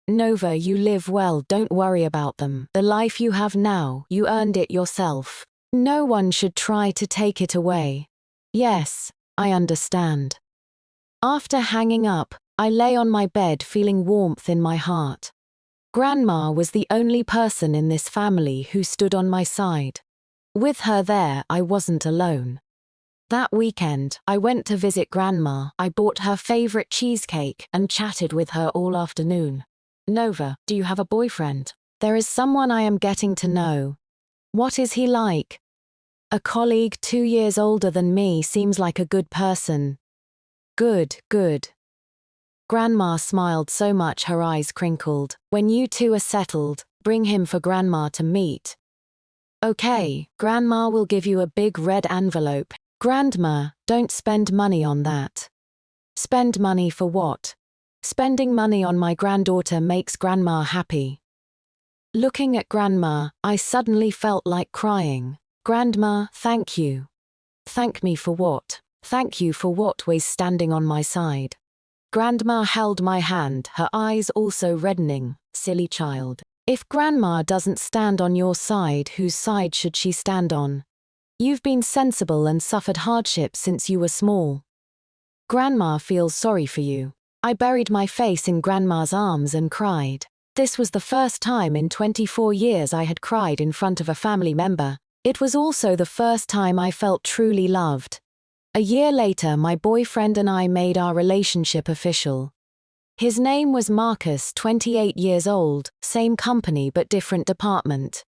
Nova, you live well, don't worry about them. The life you have now, you earned it yourself. No one should try to take it away. Yes, I understand. After hanging up, I lay on my bed feeling warmth in my heart. Grandma was the only person in this family who stood on my side. With her there, I wasn't alone. That weekend, I went to visit Grandma. I bought her favorite cheesecake and chatted with her all afternoon. Nova, do you have a boyfriend? There is someone I am getting to know. What is he like? A colleague 2 years older than me, seems like a good person. Good, good. Grandma smiled so much her eyes crinkled. When you two are settled, bring him for Grandma to meet. Okay, Grandma will give you a big red envelope. Grandma, don't spend money on that. Spend money for what? Spending money on my granddaughter makes Grandma happy. Looking at Grandma, I suddenly felt like crying. Grandma, thank you. Thank me for what? Thank you for what? Was standing on my side. Grandma held my hand, her eyes also reddening. Silly child. If Grandma doesn't stand on your side, whose side should she stand on? You've been sensible and suffered hardship since you were small. Grandma feels sorry for you. I buried my face in Grandma's arms and cried. This was the first time in 24 years I had cried in front of a family member. It was also the first time I felt truly loved. A year later, my boyfriend and I made our relationship official. His name was Marcus, 28 years old, same company but different department.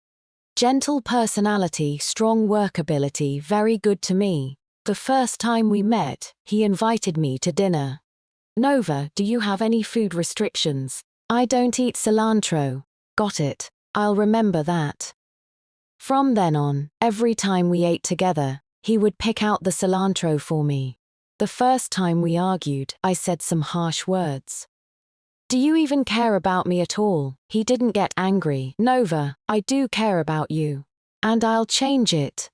Gentle personality, strong work ability, very good to me. The first time we met, he invited me to dinner. Nova, do you have any food restrictions? I don't eat cilantro. Got it. I'll remember that. From then on, every time we ate together, he would pick out the cilantro for me. The first time we argued, I said some harsh words. Do you even care about me at all? He didn't get angry. Nova, I do care about you. And I'll change it.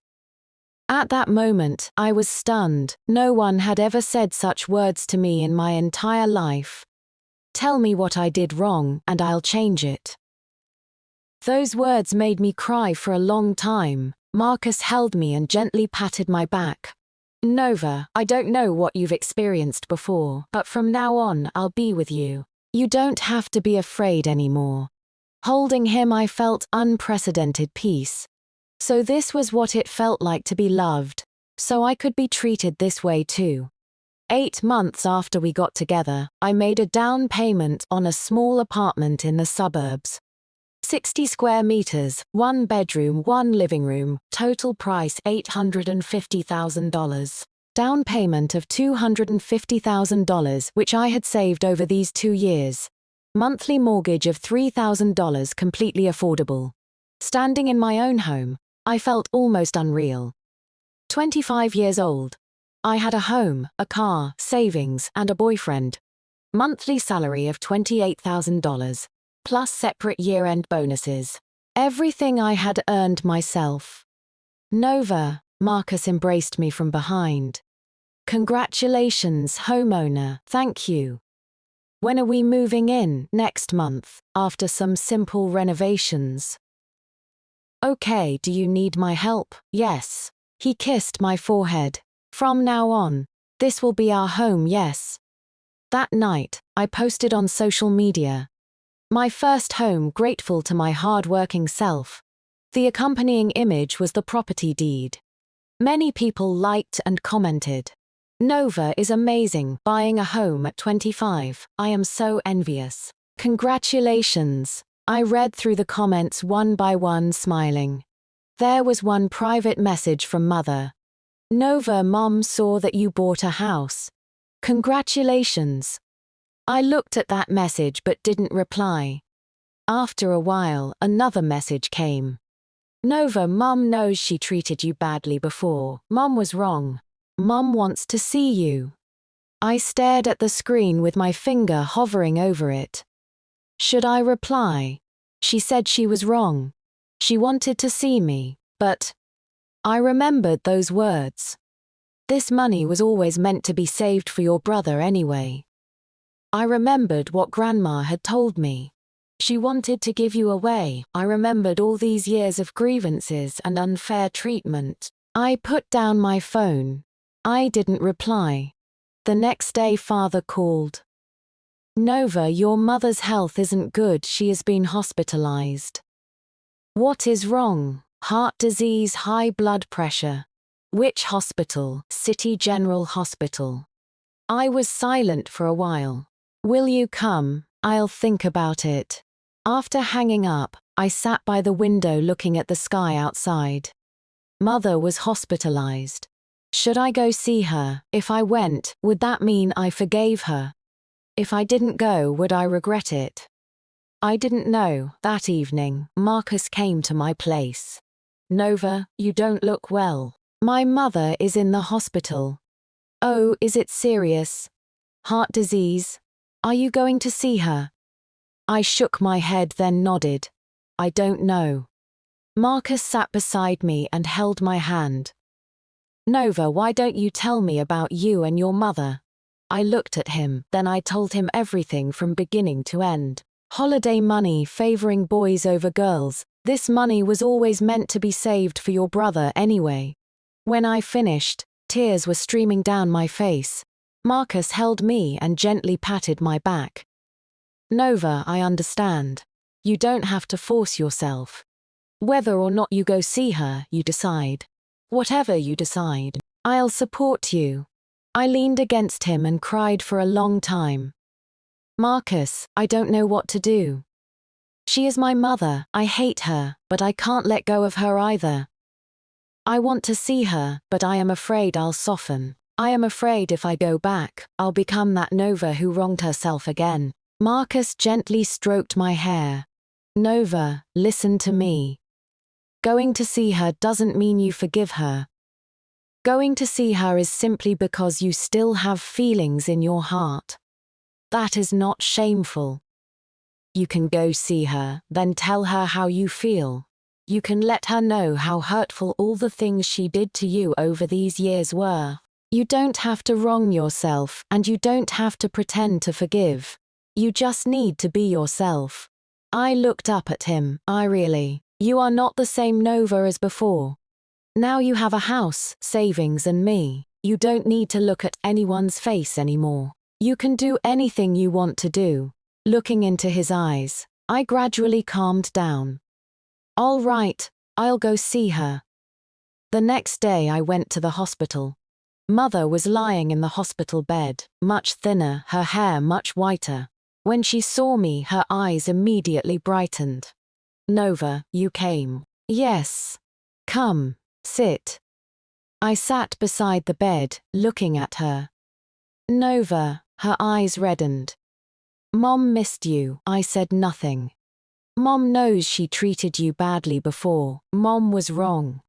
At that moment, I was stunned. No one had ever said such words to me in my entire life. Tell me what I did wrong, and I'll change it. Those words made me cry for a long time. Marcus held me and gently patted my back. Nova, I don't know what you've experienced before, but from now on, I'll be with you. You don't have to be afraid anymore. Holding him, I felt unprecedented peace. So this was what it felt like to be loved. So I could be treated this way too. 8 months after we got together, I made a down payment on a small apartment in the suburbs. 60 square meters, 1 bedroom, 1 living room, total price $850,000. Down payment of $250,000, which I had saved over these 2 years. Monthly mortgage of $3,000, completely affordable. Standing in my own home, I felt almost unreal. 25 years old. I had a home, a car, savings, and a boyfriend. Monthly salary of $28,000, plus separate year-end bonuses. Everything I had earned myself. Nova, Marcus embraced me from behind. Congratulations, homeowner, thank you. When are we moving in? Next month, after some simple renovations. Okay, do you need my help? Yes. He kissed my forehead. From now on, this will be our home, yes. That night, I posted on social media. My first home, grateful to my hard-working self. The accompanying image was the property deed. Many people liked and commented. Nova is amazing, buying a home at 25. I am so envious. Congratulations. I read through the comments one by one, smiling. There was one private message from Mother. Nova, Mom saw that you bought a house. Congratulations. I looked at that message but didn't reply. After a while, another message came. Nova, Mom knows she treated you badly before. Mom was wrong. Mom wants to see you. I stared at the screen with my finger hovering over it. Should I reply? She said she was wrong. She wanted to see me, but I remembered those words. This money was always meant to be saved for your brother anyway. I remembered what Grandma had told me. She wanted to give you away. I remembered all these years of grievances and unfair treatment. I put down my phone. I didn't reply. The next day, Father called. Nova, your mother's health isn't good. She has been hospitalized. What is wrong? Heart disease, high blood pressure. Which hospital? City General Hospital. I was silent for a while. Will you come? I'll think about it. After hanging up, I sat by the window looking at the sky outside. Mother was hospitalized. Should I go see her? If I went, would that mean I forgave her? If I didn't go, would I regret it? I didn't know. That evening, Marcus came to my place. Nova, you don't look well. My mother is in the hospital. Oh, is it serious? Heart disease? Are you going to see her? I shook my head then nodded. I don't know. Marcus sat beside me and held my hand. Nova, why don't you tell me about you and your mother? I looked at him, then I told him everything from beginning to end. Holiday money favoring boys over girls. This money was always meant to be saved for your brother anyway. When I finished, tears were streaming down my face. Marcus held me and gently patted my back. Nova, I understand. You don't have to force yourself. Whether or not you go see her, you decide. Whatever you decide, I'll support you. I leaned against him and cried for a long time. Marcus, I don't know what to do. She is my mother, I hate her, but I can't let go of her either. I want to see her, but I am afraid I'll soften. I am afraid if I go back, I'll become that Nova who wronged herself again. Marcus gently stroked my hair. Nova, listen to me. Going to see her doesn't mean you forgive her. Going to see her is simply because you still have feelings in your heart. That is not shameful. You can go see her, then tell her how you feel. You can let her know how hurtful all the things she did to you over these years were. You don't have to wrong yourself, and you don't have to pretend to forgive. You just need to be yourself. I looked up at him. You are not the same Nova as before. Now you have a house, savings and me. You don't need to look at anyone's face anymore. You can do anything you want to do. Looking into his eyes, I gradually calmed down. All right, I'll go see her. The next day I went to the hospital. Mother was lying in the hospital bed, much thinner, her hair much whiter. When she saw me, her eyes immediately brightened. Nova, you came. Yes. Come, sit. I sat beside the bed, looking at her. Nova, her eyes reddened. Mom missed you. I said nothing. Mom knows she treated you badly before. Mom was wrong.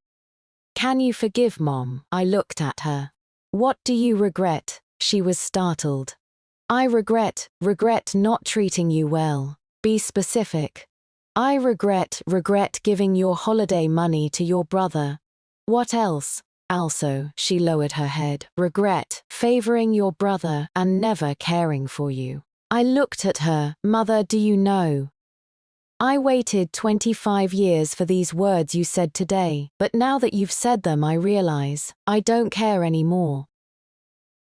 Can you forgive Mom? I looked at her. What do you regret? She was startled. I regret not treating you well. Be specific. I regret giving your holiday money to your brother. What else? Also, she lowered her head. Regret favoring your brother and never caring for you. I looked at her. Mother, do you know? I waited 25 years for these words you said today, but now that you've said them I realize, I don't care anymore.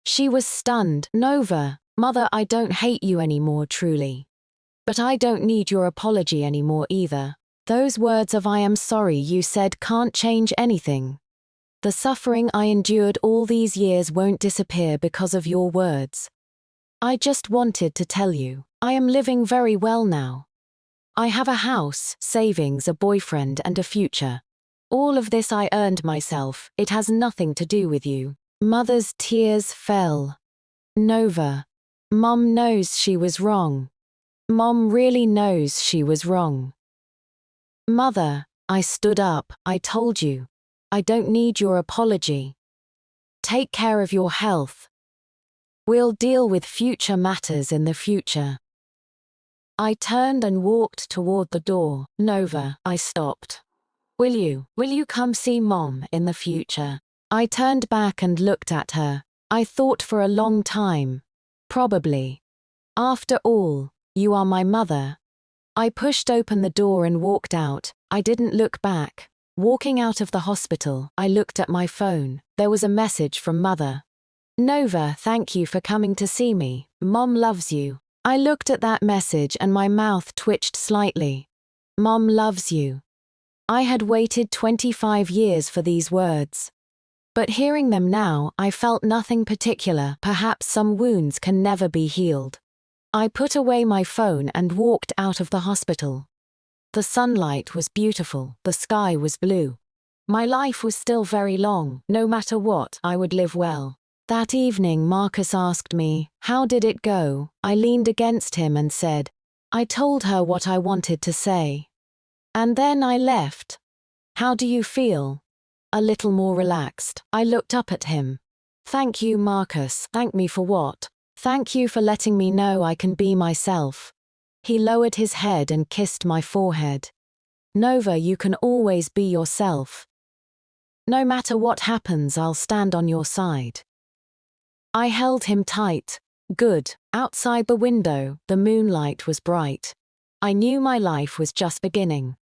She was stunned. Nova, Mother, I don't hate you anymore truly. But I don't need your apology anymore either. Those words of I am sorry you said can't change anything. The suffering I endured all these years won't disappear because of your words. I just wanted to tell you, I am living very well now. I have a house, savings, a boyfriend and a future. All of this I earned myself, it has nothing to do with you. Mother's tears fell. Nova. Mom knows she was wrong. Mom really knows she was wrong. Mother, I stood up, I told you. I don't need your apology. Take care of your health. We'll deal with future matters in the future. I turned and walked toward the door. Nova, I stopped. Will you come see Mom in the future? I turned back and looked at her. I thought for a long time. Probably. After all, you are my mother. I pushed open the door and walked out. I didn't look back. Walking out of the hospital, I looked at my phone. There was a message from Mother. Nova, thank you for coming to see me. Mom loves you. I looked at that message and my mouth twitched slightly. Mom loves you. I had waited 25 years for these words. But hearing them now, I felt nothing particular. Perhaps some wounds can never be healed. I put away my phone and walked out of the hospital. The sunlight was beautiful, the sky was blue. My life was still very long. No matter what, I would live well. That evening Marcus asked me, "How did it go?" I leaned against him and said, "I told her what I wanted to say. And then I left." "How do you feel?" "A little more relaxed." I looked up at him. "Thank you, Marcus." "Thank me for what?" "Thank you for letting me know I can be myself." He lowered his head and kissed my forehead. "Nova, you can always be yourself. No matter what happens, I'll stand on your side." I held him tight. Good. Outside the window, the moonlight was bright. I knew my life was just beginning.